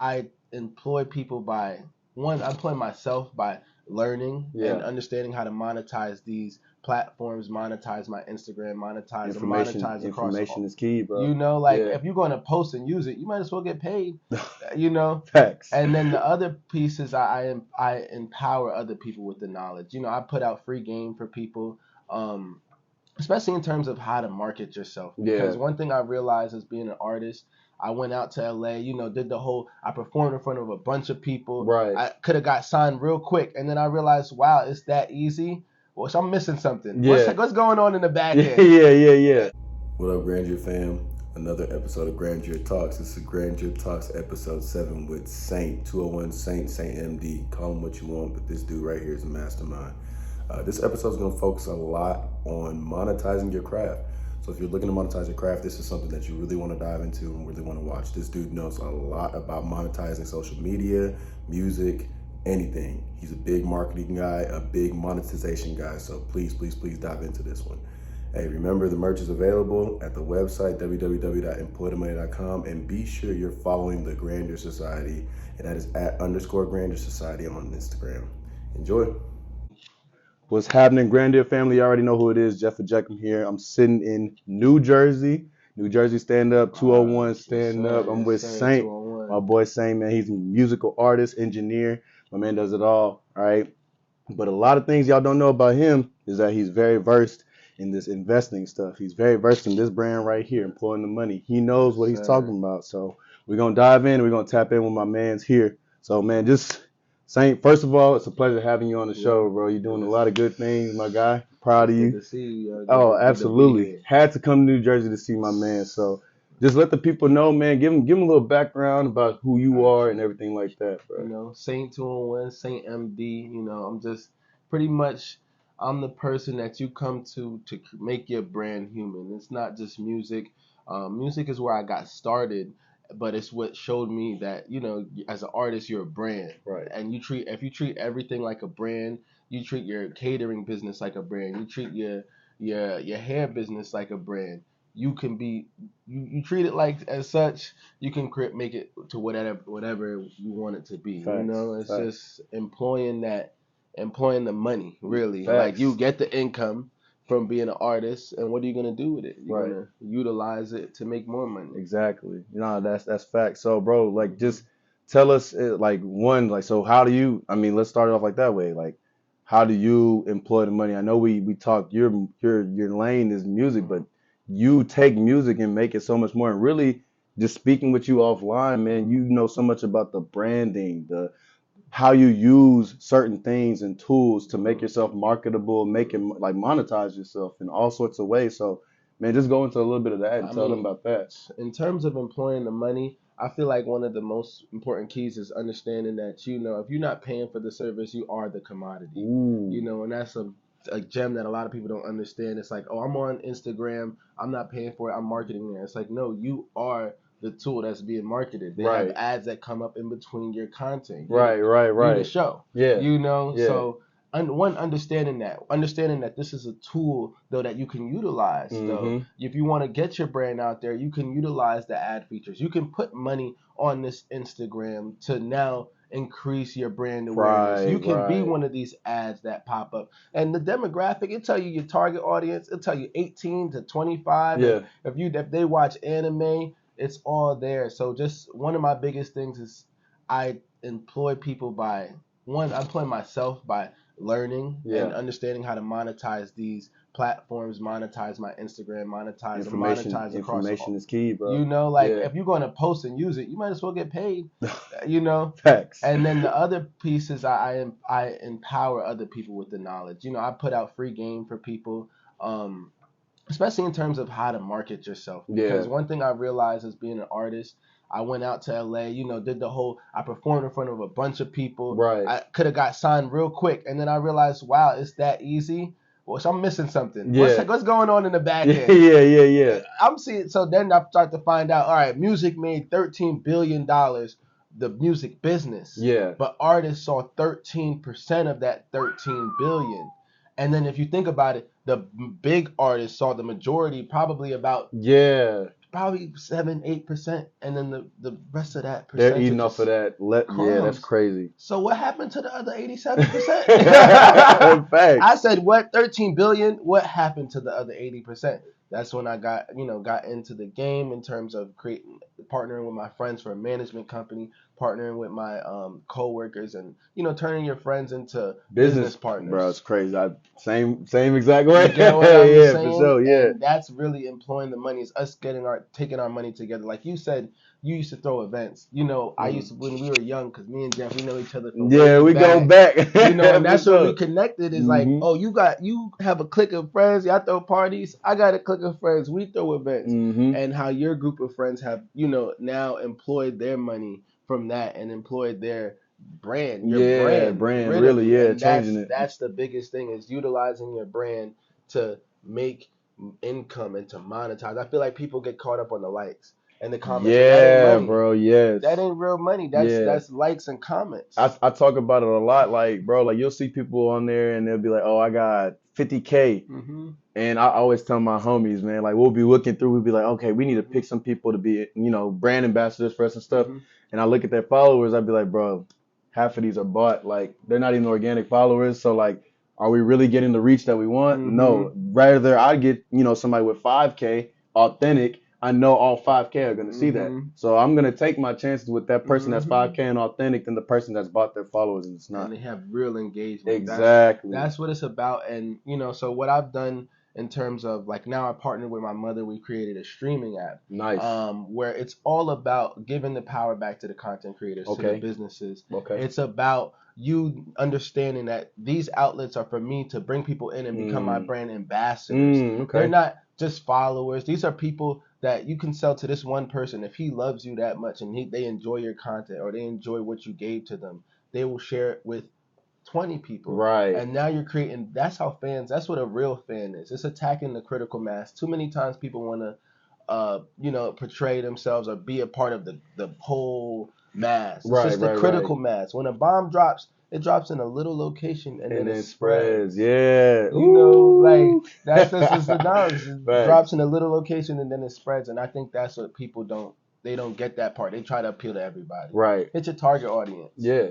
I employ people by one, I employ myself by learning and understanding how to monetize these platforms, monetize my Instagram, monetize and monetize across Information is key, bro. if you're going to post and use it, you might as well get paid, Facts. And then the other piece is I empower other people with the knowledge. I put out free game for people, especially in terms of how to market yourself. Because one thing I realized as being an artist, I went out to LA, I performed in front of a bunch of people. Right. I could have got signed real quick. And then I realized, wow, it's that easy. Well, so I'm missing something. What's going on in the back end? Yeah. What up, Grandeur fam? Another episode of Grandeur Talks. This is Grandeur Talks episode 7 with Saint, 201 Saint MD. Call him what you want, but this dude right here is a mastermind. This episode is going to focus a lot on monetizing your craft. So if you're looking to monetize your craft, this is something that you really want to dive into and really want to watch. This dude knows a lot about monetizing social media, music, anything. He's a big marketing guy, a big monetization guy. So please dive into this one. Hey, remember the merch is available at the website www.employthemoney.com, and be sure you're following the Grandeur Society, and that is @_Grandeur Society on Instagram. Enjoy. What's happening, Grandeur family? You already know who it is. Jeff Ejeckham here. I'm sitting in New Jersey. New Jersey stand up, 201 stand up. I'm with Saint, my boy Saint, man. He's a musical artist, engineer. My man does it all right? But a lot of things y'all don't know about him is that he's very versed in this investing stuff. He's very versed in this brand right here, employing the money. He knows what he's talking about. So we're going to dive in and we're going to tap in with my man's here. So, man, just Saint, first of all, it's a pleasure having you on the show, bro. You're doing a lot of good things, my guy. Proud of you. Good to see you. Oh, absolutely. Had to come to New Jersey to see my man. So just let the people know, man. Give them a little background about who you are and everything like that, bro. Saint 201, Saint MD. I'm just pretty much I'm the person that you come to make your brand human. It's not just music. Music is where I got started, but it's what showed me that as an artist you're a brand, Right? And if you treat everything like a brand, you treat your catering business like a brand. You treat your hair business like a brand. You can be you treat it like as such. You can make it to whatever you want it to be. It's just employing the money, really. Like you get the income from being an artist, and what are you gonna do with it? You're gonna utilize it to make more money. Exactly. That's fact. So, bro, like, just tell us, so how do you? I mean, let's start it off like that way. Like, how do you employ the money? I know we talked. Your lane is music, but you take music and make it so much more. And really, just speaking with you offline, man, you know so much about the branding, how you use certain things and tools to make yourself marketable, make it like monetize yourself in all sorts of ways. So, man, just go into a little bit of that and tell them about that. In terms of employing the money, I feel like one of the most important keys is understanding that if you're not paying for the service, you are the commodity. And that's a gem that a lot of people don't understand. It's like, oh, I'm on Instagram, I'm not paying for it, I'm marketing there. It's like, no, you are the tool that's being marketed. They have ads that come up in between your content. Right. You the show. Yeah. So understanding that this is a tool though that you can utilize. Though if you want to get your brand out there, you can utilize the ad features. You can put money on this Instagram to now increase your brand awareness. You can be one of these ads that pop up, and the demographic, it'll tell you your target audience. It'll tell you 18 to 25. Yeah. If they watch anime, it's all there. So just one of my biggest things is I employ people by one. I employ myself by learning and understanding how to monetize these platforms, monetize my Instagram, monetize across. Information is key, bro. If you're going to post and use it, you might as well get paid. Facts. And then the other piece is I empower other people with the knowledge. I put out free game for people, especially in terms of how to market yourself. Because one thing I realized as being an artist, I went out to LA, I performed in front of a bunch of people. Right. I could have got signed real quick. And then I realized, wow, it's that easy. Well, so I'm missing something. What's going on in the back end? Yeah. I'm seeing. So then I start to find out, all right, music made $13 billion, the music business. Yeah. But artists saw 13% of that 13 billion. And then if you think about it, the big artists saw the majority, probably about probably 7-8%, and then the rest of that They're percentage eating off of is that. Yeah, that's crumbs. crazy. So what happened to the other 87%? I Facts. said, what, 13 billion? What happened to the other 80%? That's when I got into the game in terms of partnering with my friends for a management company, partnering with my coworkers, and turning your friends into business Bro, it's partners. crazy. Same exact way. You get what I'm Yeah, for saying? sure. Yeah. And that's really employing the money. Is us taking our money together. Like you said, you used to throw events. I used to, when we were young, because me and Jeff, we know each other from Yeah, way we go back. back. And For that's where we sure. connected. Is like, oh, you have a clique of friends. Y'all throw parties. I got a clique of friends. We throw events. And how your group of friends have, now employed their money from that and employed their brand, your Yeah, brand, brand, literally. really, yeah, And that's changing it. that's the biggest thing, is utilizing your brand to make income and to monetize. I feel like people get caught up on the likes and the comments, and that ain't Yeah, money. bro, yes. That ain't real money. Yeah. That's likes and comments. I talk about it a lot, like, bro, like you'll see people on there and they'll be like, oh, I got 50K. And I always tell my homies, man, like we'll be looking through, we'll be like, okay, we need to pick some people to be, brand ambassadors for us and stuff. And I look at their followers, I'd be like, bro, half of these are bought. Like they're not even organic followers. So like, are we really getting the reach that we want? No. Rather I get, somebody with 5K authentic. I know all 5K are gonna see that. So I'm gonna take my chances with that person that's 5K and authentic than the person that's bought their followers and it's not. And they have real engagement. Exactly. That's what it's about. And so what I've done in terms of, like, now I partnered with my mother. We created a streaming app. Nice. Where it's all about giving the power back to the content creators, to the businesses. Okay. It's about you understanding that these outlets are for me to bring people in and become my brand ambassadors. Okay. They're not just followers. These are people that you can sell to this one person. If he loves you that much and they enjoy your content or they enjoy what you gave to them, they will share it with 20 people. Right. And now you're creating, that's what a real fan is. It's attacking the critical mass. Too many times people want to, portray themselves or be a part of the whole mass. It's just the critical mass. When a bomb drops, it drops in a little location and then it spreads. Yeah. Like that's just the knowledge. It drops in a little location and then it spreads. And I think that's what people don't get that part. They try to appeal to everybody. Right. It's your target audience. Yeah.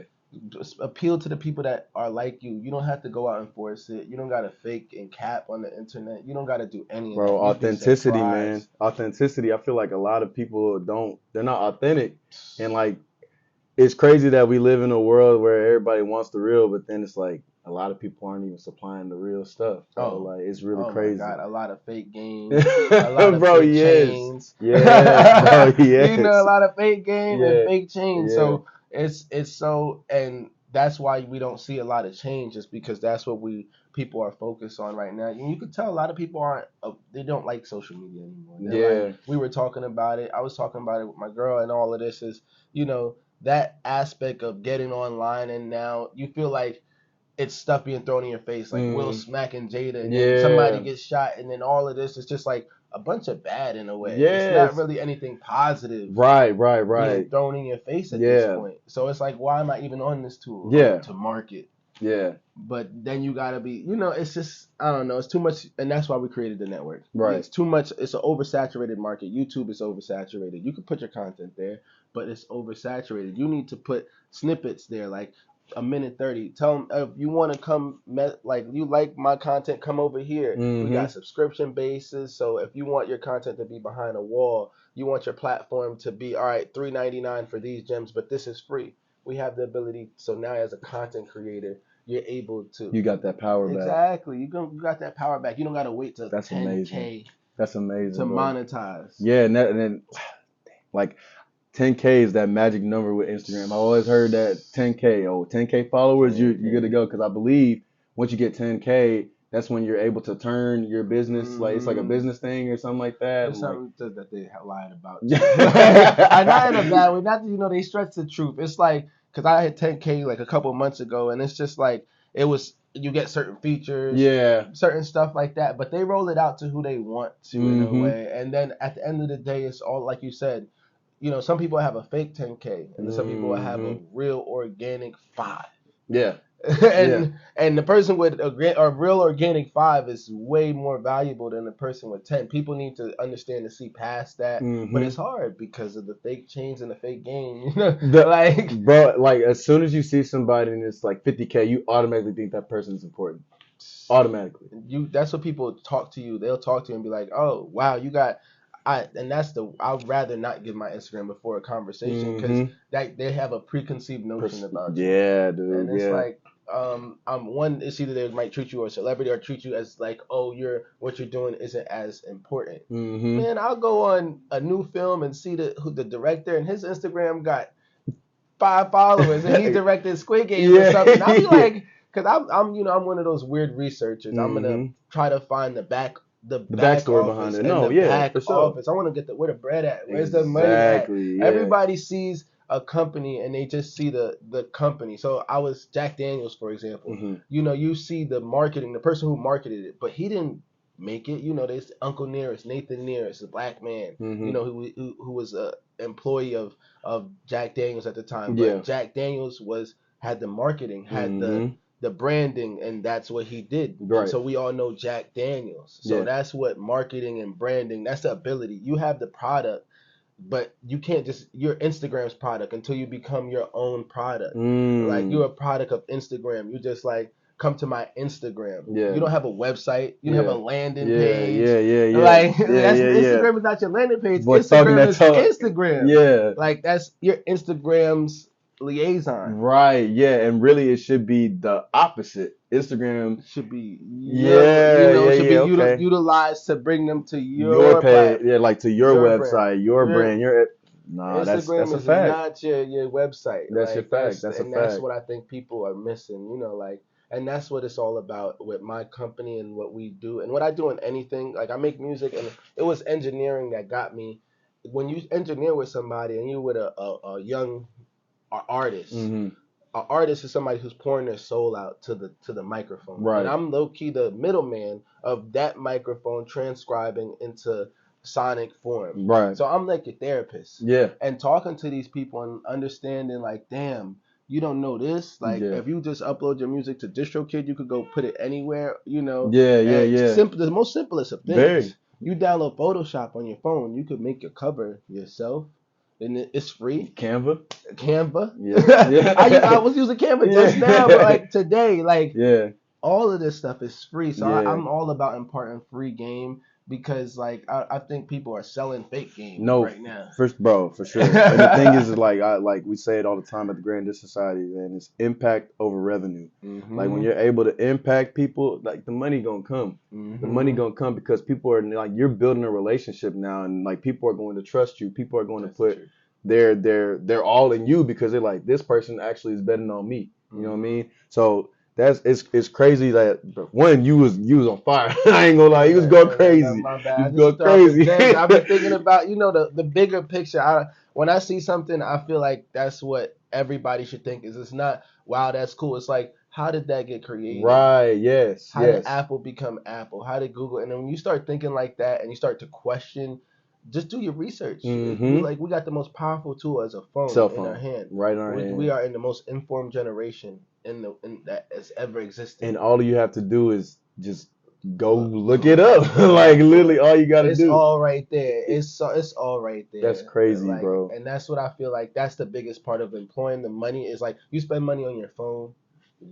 Just appeal to the people that are like you. You don't have to go out and force it. You don't got to fake and cap on the internet. You don't got to do any of that. Bro, authenticity, man. Authenticity. I feel like a lot of people they're not authentic. And like, it's crazy that we live in a world where everybody wants the real, but then it's like a lot of people aren't even supplying the real stuff. So like, it's really crazy. Oh my God, a lot of fake games, a lot of fake chains. Yeah, bro, yes. A lot of fake game and fake chains. Yeah. So it's so, and that's why we don't see a lot of change, is because that's what people are focused on right now. And you can tell a lot of people they don't like social media anymore. Like, we were talking about it. I was talking about it with my girl, and all of this is, that aspect of getting online, and now you feel like it's stuff being thrown in your face, like Will smacking Jada, and then somebody gets shot, and then all of this is just like a bunch of bad in a way. It's not really anything positive. Right. Being thrown in your face at this point. So it's like, why am I even on this tool? To market. Yeah. But then you gotta be, it's just, I don't know, it's too much, and that's why we created the network. Right. It's too much. It's an oversaturated market. YouTube is oversaturated. You can put your content there, but it's oversaturated. You need to put snippets there, like a minute 30. Tell them, if you want to come, like, you like my content, come over here. We got subscription bases. So if you want your content to be behind a wall, you want your platform to be, all right, $3.99 for these gems, but this is free. We have the ability. So now, as a content creator, you're able to. You got that power back. Exactly. You got that power back. You don't got to wait till 10K. Amazing. That's amazing. To monetize. Yeah, and then like 10K is that magic number with Instagram. I always heard that 10K followers, you're good to go. Because I believe once you get 10K, that's when you're able to turn your business, like it's like a business thing or something like that. It's something that they lied about. I not in a bad way. Not that, they stretch the truth. It's like, because I had 10K like a couple months ago, and it's just like, you get certain features, certain stuff like that, but they roll it out to who they want to in a way. And then at the end of the day, it's all like you said. Some people have a fake 10K, and then some people have a real organic 5. Yeah. and the person with a real organic 5 is way more valuable than the person with 10. People need to understand to see past that, but it's hard because of the fake chains and the fake game. You know, Bro, like as soon as you see somebody and it's like 50K, you automatically think that person is important. Automatically. That's what people talk to you. They'll talk to you and be like, "Oh, wow, you got." I'd rather not give my Instagram before a conversation because they have a preconceived notion about you. Yeah, dude. And it's like, it's either they might treat you as a celebrity or treat you as like, oh, what you're doing isn't as important. Man, I'll go on a new film and see the director and his Instagram got 5 followers and he directed Squid Game or something. I'll be like, because I'm one of those weird researchers. I'm gonna try to find the backstory behind it. No, yeah, back for sure. office. I want to get where the bread at. Where's the money at? Yeah. Everybody sees a company and they just see the company. So I was Jack Daniels, for example. You see the marketing, the person who marketed it, but he didn't make it. There's Uncle Nearest, Nathan Nearest, a black man. Who was a employee of Jack Daniels at the time. But Jack Daniels had the marketing, had the branding, and that's what he did. Right. And so we all know Jack Daniels. So that's what marketing and branding, that's the ability. You have the product, but you can't just, you're Instagram's product until you become your own product. Like you're a product of Instagram. You just like, come to my Instagram. You don't have a website. You don't have a landing page. Instagram is not your landing page. Instagram is Instagram. Yeah. Like that's your Instagram's liaison. Right. Yeah. And really, it should be the opposite. Instagram should be utilized to bring them to your page. Yeah, like to your website, your brand, Instagram that's a is fact. Not your website. That's your fact. That's what I think people are missing. And that's what it's all about with my company and what we do and what I do in anything. Like I make music, and it was engineering that got me. When you engineer with somebody and you with a young artist, an artist is somebody who's pouring their soul out to the microphone. Right. And I'm low key the middleman of that microphone transcribing into sonic form. Right. So I'm like a therapist. Yeah. And talking to these people and understanding like, damn, you don't know this. Like if you just upload your music to DistroKid, you could go put it anywhere. Yeah. The most simplest of things. Very. You download Photoshop on your phone. You could make your cover yourself. And it's free. Canva. Yeah. I was using Canva just now, but like today, all of this stuff is free. So I'm all about imparting free game because like I think people are selling fake game right now. For sure. And the thing is like we say it all the time at the Grandeur Society, man, it's impact over revenue. Like when you're able to impact people, like the money gonna come. The money gonna come because people are like, you're building a relationship now, and like people are going to trust you. People are going to put they're all in you because they're like, this person actually is betting on me. You know what I mean? So it's crazy that one, you was on fire. I ain't gonna lie, you was going crazy. My bad. You was going crazy. I've been thinking about the bigger picture. When I see something, I feel like that's what everybody should think. It's not, wow, that's cool. It's like, how did that get created? Right. Yes. How did Apple become Apple? How did Google? And then when you start thinking like that and you start to question, just do your research. Like we got the most powerful tool as a phone in our hand. Right in our hand. We are in the most informed generation in that has ever existed. And all you have to do is just go look it up. Like literally all you gotta do. It's all right there. It's all right there. That's crazy, bro. And that's what I feel like that's the biggest part of employing the money is like you spend money on your phone,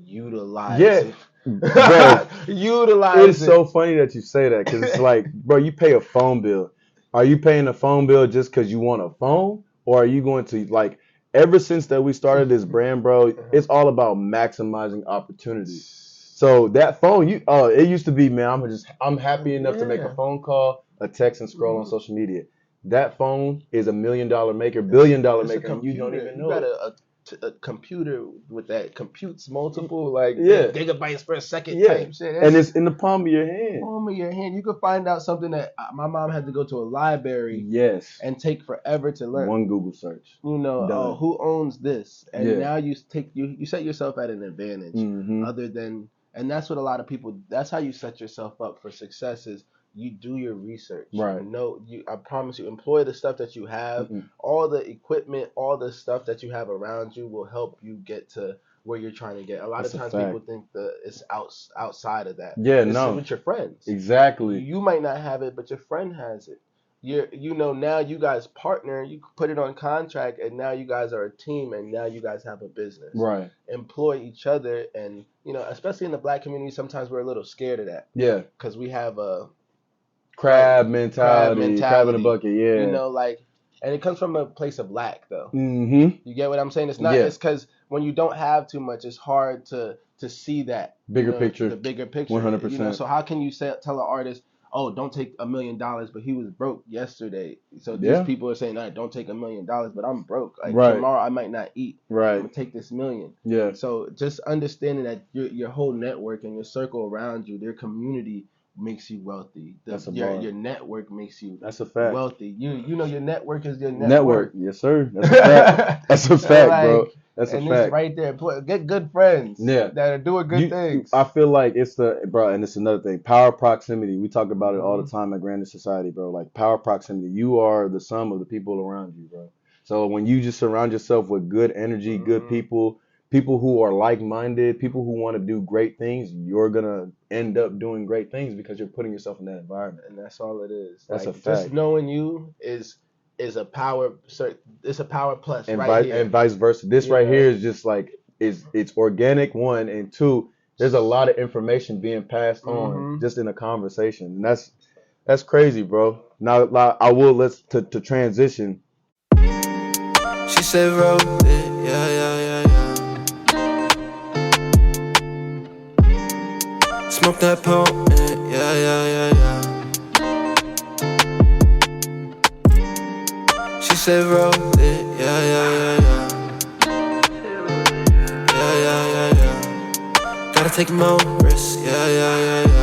utilize it. Bro, utilize it. It's so funny that you say that because it's like, bro, you pay a phone bill. Are you paying a phone bill just because you want a phone? Or are you going to, like, ever since that we started this brand, bro, it's all about maximizing opportunities. So that phone, it used to be, man, I'm happy enough to make a phone call, a text, and scroll on social media. That phone is $1 million maker, $1 billion maker, and you don't even know. You got a computer with that computes multiple gigabytes per second type shit. And it's in the palm of your hand. Palm of your hand. You could find out something that my mom had to go to a library and take forever to learn. One Google search. Who owns this? And now you set yourself at an advantage other than, and that's what a lot of people, that's how you set yourself up for success is you do your research. Right. I promise you, employ the stuff that you have. All the equipment, all the stuff that you have around you will help you get to where you're trying to get. A lot That's of a times fact. people think that it's outside of that. Yeah, It's no, with your friends. exactly. You might not have it, but your friend has it. Now you guys partner, you put it on contract, and now you guys are a team, and now you guys have a business. Right. Employ each other, and especially in the black community, sometimes we're a little scared of that. Yeah. Because we have a Crab mentality, crab in a bucket. Yeah. And it comes from a place of lack, though. Mm-hmm. You get what I'm saying? It's not. Yeah. It's because when you don't have too much, it's hard to see that Bigger picture. the bigger picture. 100%. So how can you tell an artist, oh, don't take $1 million, but he was broke yesterday. So Yeah. these people are saying, all right, don't take $1 million, but I'm broke. Like Right. tomorrow I might not eat. Right. I'm gonna take this million. Yeah. So just understanding that your whole network and your circle around you, their community makes you wealthy. Your network makes you That's a fact. wealthy. Your network is your Network. Yes, sir. That's a fact. That's a fact, bro. That's a fact. And it's right there. Get good friends. Yeah. That are doing good things. I feel like it's bro, and it's another thing. Power proximity. We talk about it all the time at Grandeur Society, bro. Like power proximity. You are the sum of the people around you, bro. So when you just surround yourself with good energy, good people who are like-minded, people who want to do great things, you're gonna end up doing great things because you're putting yourself in that environment. And that's all it is. That's a fact. Just knowing you is a power. It's a power plus and right here. And vice versa. This right here is just like it's organic, one, and two. There's a lot of information being passed on just in a conversation, and that's crazy, bro. Now I will let's to transition. She said, roll it, yeah. Smoke that potent, yeah. She said, roll it, yeah. Gotta take more risks, yeah.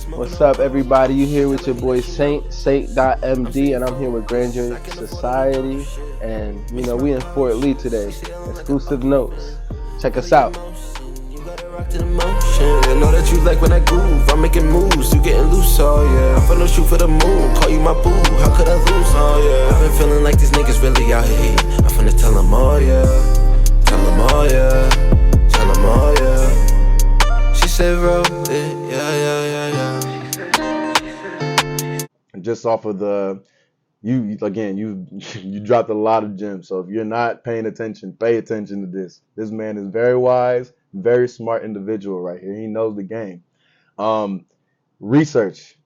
What's up, everybody? You here with your boy Saint.MD, and I'm here with Grandeur Society, and we in Fort Lee today. Exclusive notes. Check us out. To the motion. I know that you like when I groove. I'm making moves, you getting loose, oh yeah. I'm finna shoot for the moon, call you my boo. How could I lose, oh yeah. I've been feeling like these niggas really out here. I'm finna tell them all, yeah. Tell them all, yeah. Tell them all, yeah. She said, roll it, yeah. Just off of you dropped a lot of gems. So if you're not paying attention, pay attention to this. This man is very wise, very smart individual right here. He knows the game. Research.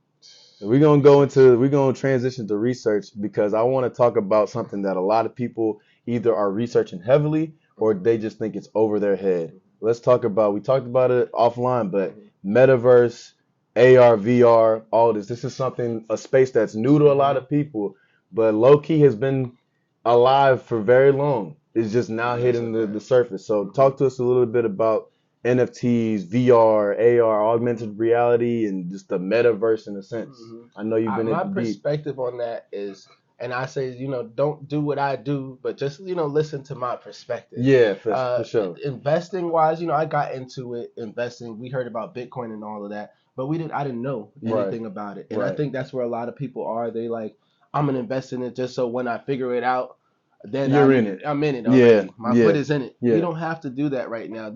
We're gonna transition to research because I want to talk about something that a lot of people either are researching heavily or they just think it's over their head. We talked about it offline, but Metaverse, AR, VR, all this. This is a space that's new to a lot of people, but low key has been alive for very long. It's just now hitting the surface. So talk to us a little bit about NFTs, VR, AR, augmented reality, and just the metaverse in a sense. I know you've been my perspective on that is, and I say, don't do what I do, but just, listen to my perspective. Yeah, for sure. Investing wise, I got into it, investing. We heard about Bitcoin and all of that, but I didn't know anything about it. And I think that's where a lot of people are. They like, I'm going to invest in it just so when I figure it out, then I'm in it already. Yeah. My foot is in it. Yeah. You don't have to do that right now.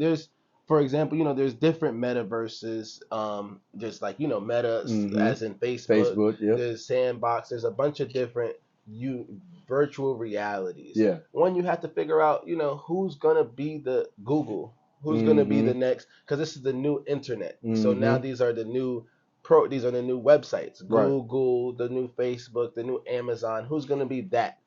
For example, there's different metaverses, just like, Meta as in Facebook. Yeah. There's Sandbox. There's a bunch of different virtual realities. Yeah. One, you have to figure out, who's going to be the Google, who's going to be the next, because this is the new internet. So now these are the new websites, Google, the new Facebook, the new Amazon. Who's going to be that?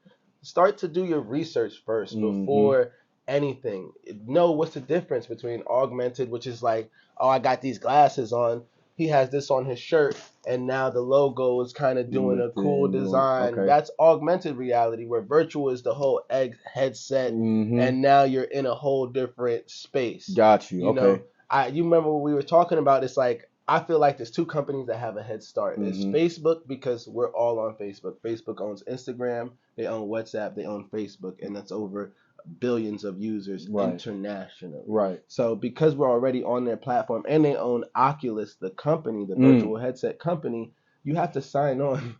Start to do your research first before anything. Know what's the difference between augmented, which is like, oh, I got these glasses on. He has this on his shirt, and now the logo is kind of doing a cool design. Okay. That's augmented reality, where virtual is the whole headset, and now you're in a whole different space. Got you. Okay. You remember what we were talking about? It's like, I feel like there's two companies that have a head start. It's Facebook, because we're all on Facebook. Facebook owns Instagram, they own WhatsApp, they own Facebook, and that's over billions of users internationally. Right. So because we're already on their platform, and they own Oculus, the company, the virtual headset company, you have to sign on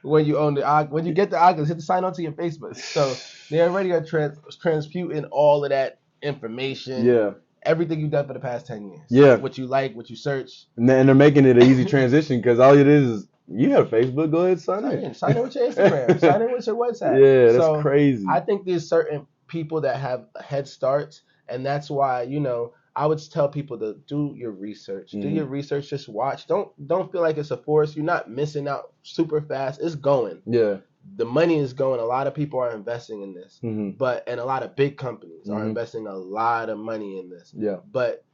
when you own when you get the Oculus. You have to sign on to your Facebook. So they already are transmuting all of that information. Yeah. Everything you've done for the past 10 years. Yeah. What you like, what you search. And they're making it an easy transition because all it is you have Facebook. Go ahead, sign in. Sign in with your Instagram. Sign in with your WhatsApp. Yeah, that's so crazy. I think there's certain people that have head starts, and that's why I would tell people to do your research. Do your research. Just watch. Don't feel like it's a force. You're not missing out super fast. It's going. Yeah. The money is going. A lot of people are investing in this, Mm-hmm. and a lot of big companies are investing a lot of money in this. Yeah. But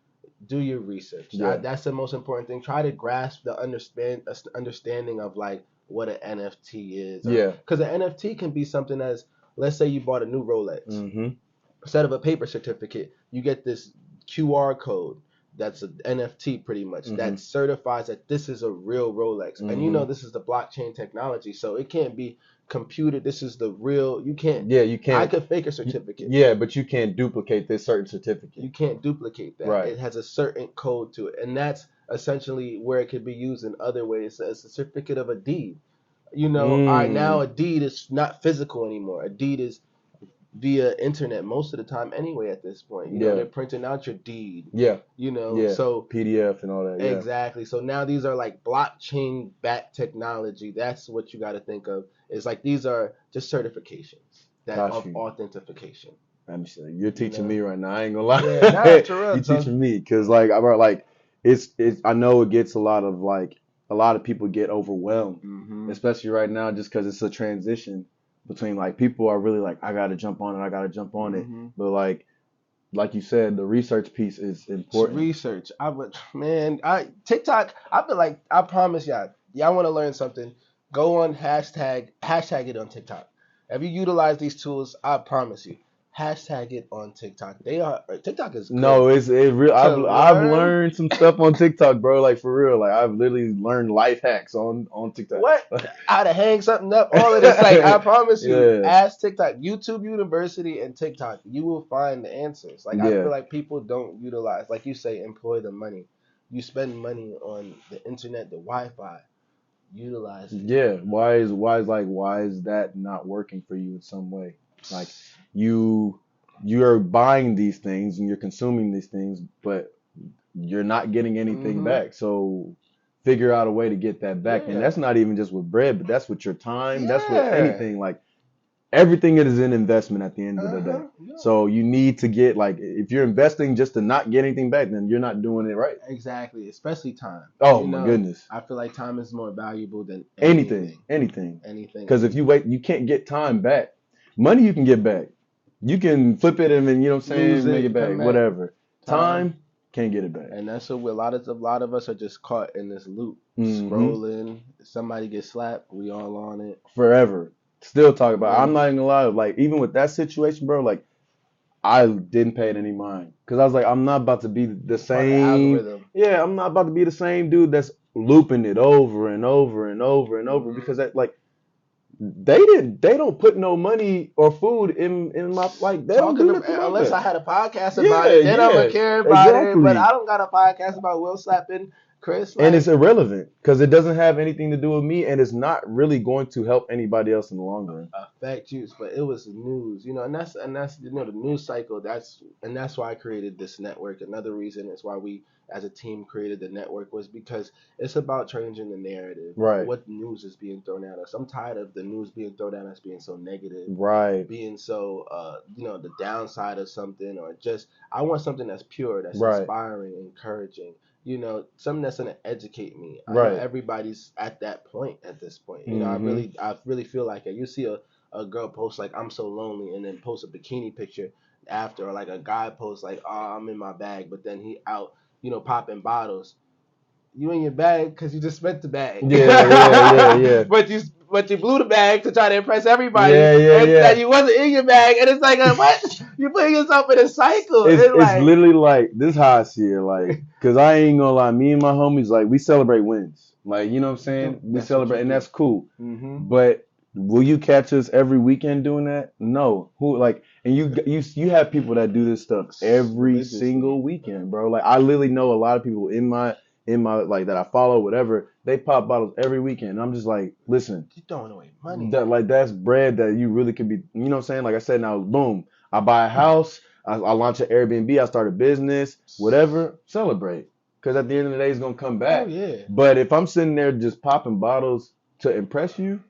do your research. Yeah. That's the most important thing. Try to grasp the understanding of like what an NFT is. Yeah. Because an NFT can be something as, let's say you bought a new Rolex. Mm-hmm. Instead of a paper certificate, you get this QR code that's an NFT pretty much that certifies that this is a real Rolex. And this is the blockchain technology, so it can't be computed. This is the real. You can't. Yeah, you can't. I could fake a certificate. Yeah, but you can't duplicate this certain certificate. You can't duplicate that. Right. It has a certain code to it, and that's essentially where it could be used in other ways as a certificate of a deed. All right, now a deed is not physical anymore. A deed is via internet most of the time anyway at this point. They're printing out your deed. Yeah. So PDF and all that. Yeah. Exactly. So now these are like blockchain backed technology. That's what you got to think of. It's like these are just certifications of authentication. You're teaching me right now. I ain't gonna lie. Yeah, that's real. You're teaching me because it's I know it gets a lot of people get overwhelmed, especially right now just because it's a transition between like people are really like I gotta jump on it, but like you said, the research piece is important. Research. TikTok. I feel like I promise y'all want to learn something. Go on hashtag it on TikTok. If you utilize these tools, I promise you. Hashtag it on TikTok. TikTok is good. No, it's real. I've learned some stuff on TikTok, bro. Like for real. Like I've literally learned life hacks on TikTok. What? How to hang something up? All of this. Like I promise you. Ask TikTok, YouTube University, and TikTok. You will find the answers. Like I feel like people don't utilize, like you say, employ the money. You spend money on the internet, the Wi-Fi. Utilize it. Yeah. Why is that not working for you in some way? Like you're buying these things and you're consuming these things, but you're not getting anything back. So figure out a way to get that back. And that's not even just with bread, but that's with your time. That's with anything. Like everything is an investment at the end of the day. Yeah. So you need to get if you're investing just to not get anything back, then you're not doing it right. Exactly. Especially time. Oh my goodness. I feel like time is more valuable than anything. Because if you wait, you can't get time back. Money you can get back. You can flip it and then make it back. Whatever. Time can't get it back. And that's what a lot of us are just caught in this loop, scrolling. Somebody gets slapped, we all on it forever. Still talk about it. I'm not even gonna lie. Like even with that situation, bro. Like I didn't pay it any mind because I was like, I'm not about to be the same. Yeah, I'm not about to be the same dude that's looping it over and over and over and over because that they don't put no money or food in my they don't do that unless I had a podcast about it. Then I would care about it. But I don't got a podcast about Will slapping Chris. And it's irrelevant because it doesn't have anything to do with me, and it's not really going to help anybody else in the long run. Fact use, but it was news, and that's the news cycle. That's why I created this network. Another reason is why we as a team created the network was because it's about changing the narrative. Right. What news is being thrown at us? I'm tired of the news being thrown at us being so negative. Right. Being so the downside of something, or just I want something that's pure, that's inspiring, encouraging. Something that's gonna educate me. I know everybody's at that point at this point. I really feel like it. You see a girl post like I'm so lonely, and then post a bikini picture after, or like a guy posts like, oh, I'm in my bag, but then he out, popping bottles. You in your bag because you just spent the bag. Yeah. But you blew the bag to try to impress everybody. And you wasn't in your bag, and it's like what? You put yourself in a cycle. It's literally like this is how I see it. Cause I ain't gonna lie, me and my homies we celebrate wins. You know what I'm saying? We celebrate, and that's cool. But will you catch us every weekend doing that? No. And you have people that do this stuff every single weekend, bro. I literally know a lot of people in in my like that I follow, whatever, they pop bottles every weekend. And I'm just like, listen, You throwing away money. that's bread that you really could be, you know what I'm saying? Like I said, now boom, I buy a house, I launch an Airbnb, I start a business, whatever, celebrate. Because at the end of the day, it's gonna come back. Oh yeah. But if I'm sitting there just popping bottles to impress you,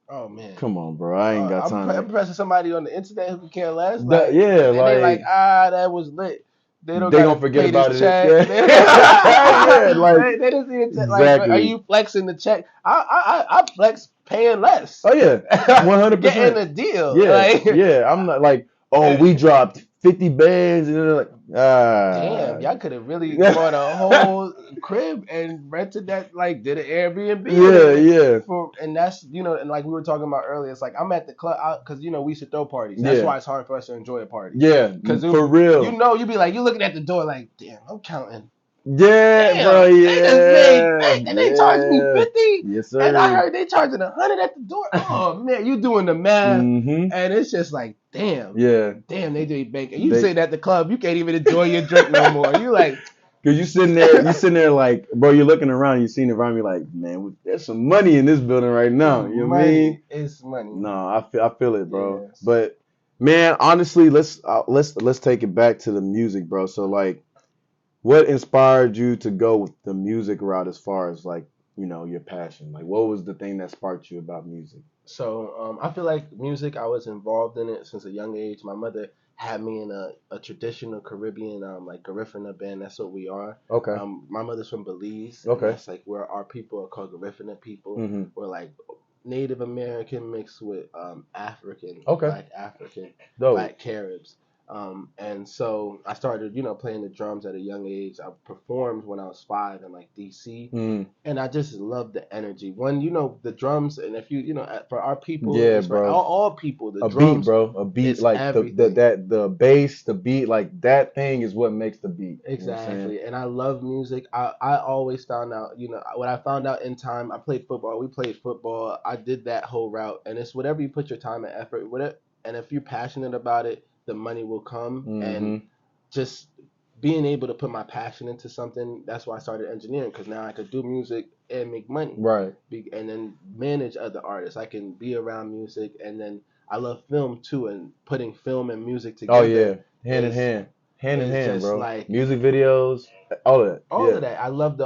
Oh man. come on, bro, I ain't got time. I'm pressing somebody on the internet who can care less. That, Like, yeah, and like they like, that was lit. They don't they gotta gonna forget pay about this it. check. Yeah, They, yeah, like they just even like, are exactly. you flexing the check? I flex paying less. Oh yeah, 100%. Getting a deal. Yeah, Like, yeah. I'm not like, oh, we dropped 50 bands, and they're like, damn, y'all could have really bought a whole crib and rented that, like, did an Airbnb. yeah. And that's, and like we were talking about earlier, it's like I'm at the club because, we used to throw parties. That's why it's hard for us to enjoy a party. Yeah, Because for real. you be like, you looking at the door like, damn, I'm counting. Yeah, Damn, bro, they just made, yeah. they charged me 50. Yes, sir. And I heard they charging 100 at the door. Oh man, you doing the math. Mm-hmm. And it's just like, damn. Yeah. Damn, they do bank. And you sitting at the club, you can't even enjoy your drink no more. You like, Cause you sitting there like, bro, you're looking around, you seen around me like, man, there's some money in this building right now. You know what I mean? It's money. No, I feel it, bro. Yes. But man, honestly, let's take it back to the music, bro. So like, what inspired you to go with the music route as far as like, your passion? Like, what was the thing that sparked you about music? So I feel like music, I was involved in it since a young age. My mother had me in a traditional Caribbean like Garifuna band. That's what we are. Okay. My mother's from Belize. Okay. And that's like where our people are called Garifuna people. Mm-hmm. We're like Native American mixed with African, Okay. Black African, Dope. Black Caribs. And so I started, playing the drums at a young age. I performed when I was 5 in like DC, and I just loved the energy. When the drums, and if for our people, Yeah, for bro. all people, the A drums, beat, bro. A beat, it's like everything. the bass, the beat, like that thing is what makes the beat. Exactly. And I love music. I always found out, what I found out in time. I played football. We played football. I did that whole route, and it's whatever you put your time and effort with it, and if you're passionate about it, the money will come. Mm-hmm. And just being able to put my passion into something, that's why I started engineering, because now I could do music and make money. Right. And then manage other artists. I can be around music, and then I love film too, and putting film and music together. Oh yeah, hand in hand, bro. Like music videos, all of that. All of that. I love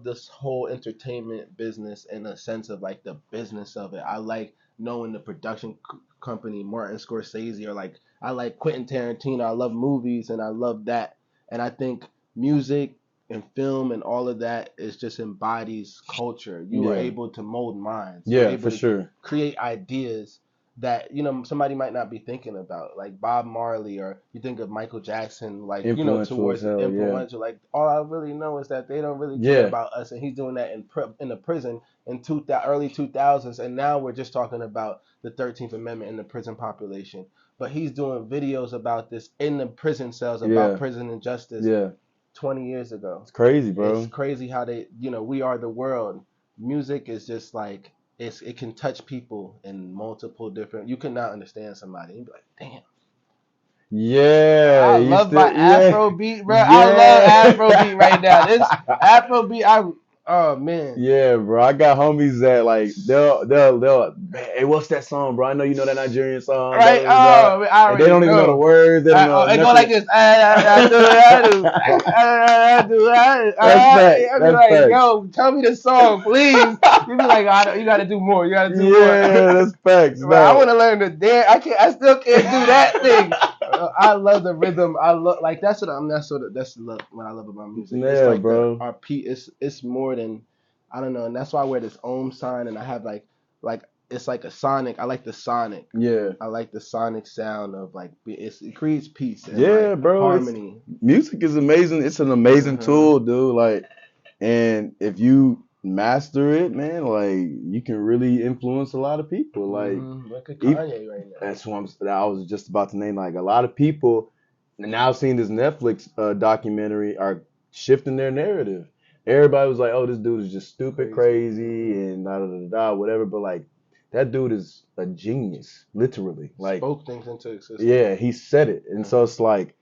this whole entertainment business in a sense of like the business of it. I like knowing the production company, Martin Scorsese, or like I like Quentin Tarantino. I love movies and I love that. And I think music and film and all of that is just embodies culture. You are able to mold minds. You're able for to sure. create ideas that somebody might not be thinking about, like Bob Marley, or you think of Michael Jackson, like towards influential. Like all I really know is that they don't really care about us, and he's doing that in the prison in early 2000s, and now we're just talking about the 13th Amendment in the prison population. But he's doing videos about this in the prison cells about prison injustice. 20 years ago. It's crazy, bro. It's crazy how they, we are the world. Music is just like. It can touch people in multiple different. You cannot understand somebody. You'd be like, damn. Yeah. I love my Afrobeat, bro. Yeah. I love Afrobeat right now. This Afrobeat, oh man. Yeah, bro. I got homies that like they'll hey, what's that song, bro? I know you know that Nigerian song. Right. They don't even know the words. They don't know. It go like this. That's fact. Yo, tell me the song, please. You be like, you gotta do more. You gotta do more. Yeah, that's facts. Bro, I want to learn to dance. I still can't do that thing. I love the rhythm. I love that's what I love about music. Yeah, it's like bro. It's more than, I don't know, and that's why I wear this Om sign, and I have like it's like a sonic. I like the sonic. Yeah. I like the sonic sound of like it creates peace. And like bro. Harmony. Music is amazing. It's an amazing tool, dude. Like, and if you master it, man, like you can really influence a lot of people. Like, look at Kanye right now. That's what I was just about to name. Like a lot of people now seeing this Netflix documentary are shifting their narrative. Everybody was like, "Oh, this dude is just stupid, crazy, and da da da da, whatever." But like, that dude is a genius, literally. Like, spoke things into existence. Yeah, he said it, and so it's like,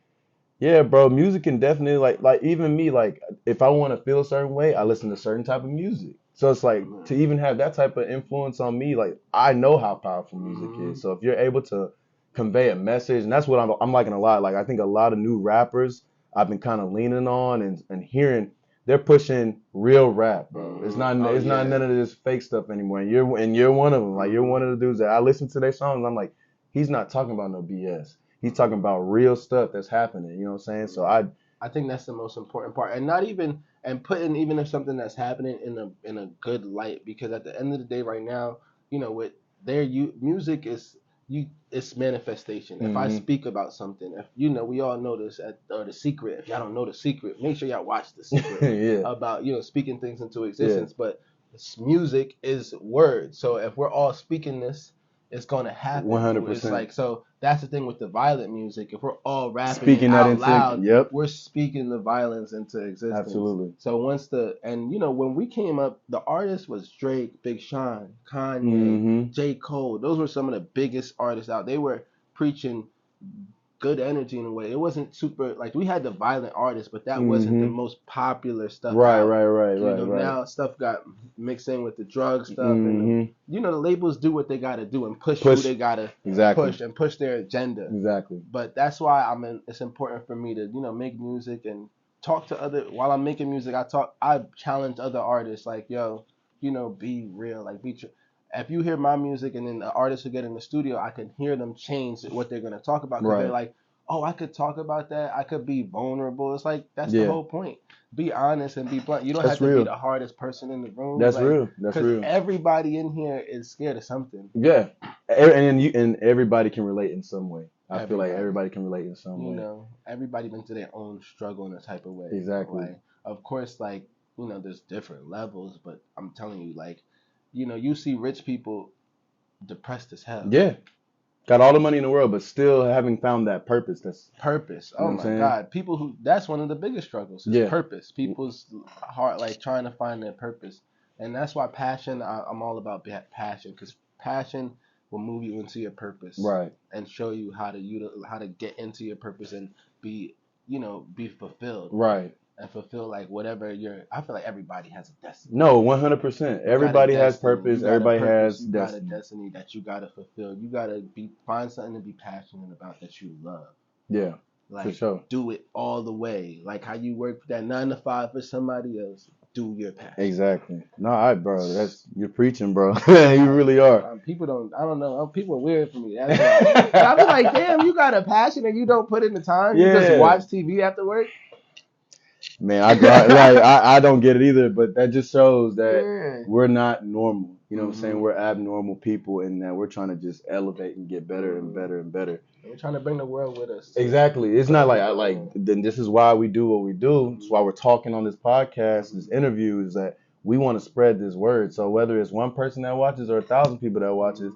Yeah, bro, music can definitely like even me, like if I want to feel a certain way, I listen to certain type of music. So it's like to even have that type of influence on me, like I know how powerful music is. So if you're able to convey a message, and that's what I'm liking a lot. Like I think a lot of new rappers I've been kind of leaning on and hearing they're pushing real rap, bro. It's not none of this fake stuff anymore. And you're one of them. Like you're one of the dudes that I listen to their songs. I'm like, he's not talking about no BS. He's talking about real stuff that's happening. You know what I'm saying? So I think that's the most important part, and not even and putting even if something that's happening in a good light, because at the end of the day, right now, with music is it's manifestation. If I speak about something, if we all know this or the secret. If y'all don't know the secret, make sure y'all watch the secret yeah, about speaking things into yeah, existence. But music is words, so if we're all speaking this, it's gonna happen. It's 100%. like, so that's the thing with the violent music. If we're all rapping it Speaking that out into, loud, yep, we're speaking the violence into existence. absolutely. So when we came up, the artist was Drake, Big Sean, Kanye, hmm J. Cole. Those were some of the biggest artists out. They were preaching good energy in a way. It wasn't super like we had the violent artists, but that wasn't the most popular stuff Right, out. right, right, right, right. Now stuff got mixed in with the drug stuff, and hmm the labels do what they gotta do and push who Push, they gotta exactly, push and push their agenda. exactly. But that's why it's important for me to make music and talk to other. While I'm making music, I challenge other artists like, yo, be real, like if you hear my music and then the artists who get in the studio, I can hear them change what they're gonna talk about, because they're Right. like, oh, I could talk about that. I could be vulnerable. It's like that's the Yeah, whole point. Be honest and be blunt. You don't have that's to be real. the hardest person in the room. That's Like, real. That's because real. everybody in here is scared of something. Yeah, and everybody can relate in some way. I feel like Everybody. everybody can relate in some way. Everybody been through their own struggle in a type of way. Exactly. Like, of course, like, there's different levels, but I'm telling you, like, you see rich people depressed as hell. Yeah, got all the money in the world, but still haven't found that purpose. That's Purpose. you know Oh what I'm my saying. God. That's one of the biggest struggles is Yeah. purpose. People's heart, like, trying to find their purpose. And that's why passion, I'm all about passion, because passion will move you into your purpose. Right. And show you how to get into your purpose and be, be fulfilled. Right. And fulfill, like, whatever I feel like everybody has a destiny. No, 100%. Everybody has purpose. Everybody has you got a destiny. destiny that you gotta fulfill. You gotta find something to be passionate about that you love. Yeah, Like, for sure. do it all the way. Like how you work that 9 to 5 for somebody else. Do your passion. Exactly. No, bro, you're preaching, bro. You really are. People I don't know. People are weird for me. That's why. But I be like, damn, you got a passion and you don't put in the time. You just watch TV after work. Man, I don't get it either, but that just shows that we're not normal. You know what I'm saying? We're abnormal people, and that we're trying to just elevate and get better and better and better. We're trying to bring the world with us. Exactly. It's not like then this is why we do what we do. It's why we're talking on this podcast, this interview, is that we want to spread this word. So whether it's one person that watches or 1,000 people that watches,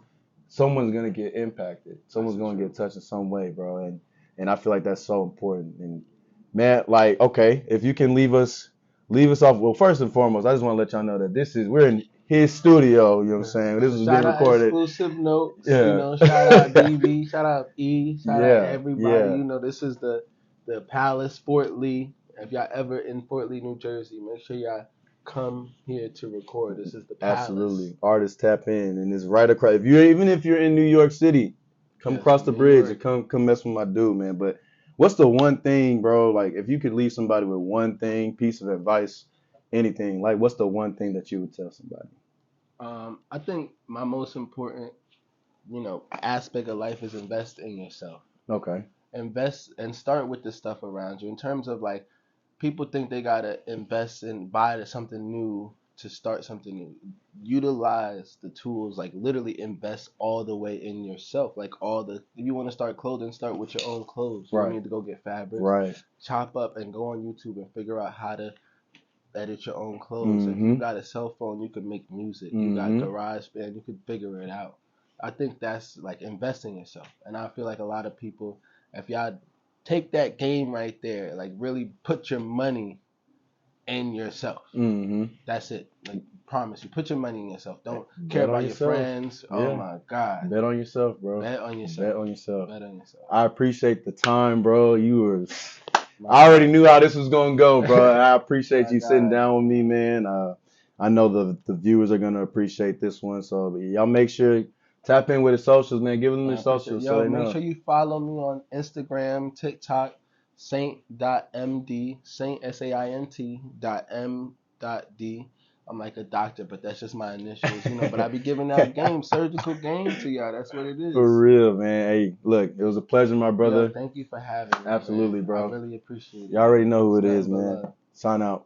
someone's gonna get impacted. Someone's gonna get touched in some way, bro. And I feel like that's so important. And man, like, okay, if you can leave us off. Well, first and foremost, I just want to let y'all know that we're in his studio. You know what I'm saying? This is being recorded. Exclusive notes. Yeah. Shout out DV. Shout out E. Shout out everybody. Yeah. This is the Palace, Fort Lee. If y'all ever in Fort Lee, New Jersey, make sure y'all come here to record. This is the Palace. Absolutely. Artists tap in, and it's right across. Even if you're in New York City, come across the bridge and come mess with my dude, man. But what's the one thing, bro? Like, if you could leave somebody with one thing, piece of advice, anything, like, what's the one thing that you would tell somebody? I think my most important, aspect of life is invest in yourself. Okay. Invest and start with the stuff around you. In terms of, like, people think they gotta invest and buy something new to start something new. Utilize the tools, like literally invest all the way in yourself. Like if you want to start clothing, start with your own clothes. You don't need to go get fabrics. Right. Chop up and go on YouTube and figure out how to edit your own clothes. If you got a cell phone, you can make music. You got GarageBand, you can figure it out. I think that's like investing in yourself. And I feel like a lot of people, if y'all take that game right there, like really put your money in yourself. That's it. Like, promise you, put your money in yourself. Don't care about your friends. Yeah. Oh my God. Bet on yourself, bro. Bet on yourself. Bet on yourself. Bet on yourself. I appreciate the time, bro. You were I already knew how this was gonna go, bro. I appreciate My you sitting God. down with me, man. I know the viewers are gonna appreciate this one, so y'all make sure tap in with the socials, man. Give them I the appreciate it. socials so Yo, they make know. sure you follow me on Instagram, TikTok, saint.md, saint, S-A-I-N-T, .m.d. I'm like a doctor, but that's just my initials, but I be giving out surgical game to y'all. That's what it For is. real, man. Hey, look, it was a pleasure, my Yo, brother. thank you for having me, Absolutely, man. I bro. really appreciate Y'all it. already know who It's it is, nothing but man. love. Sign out.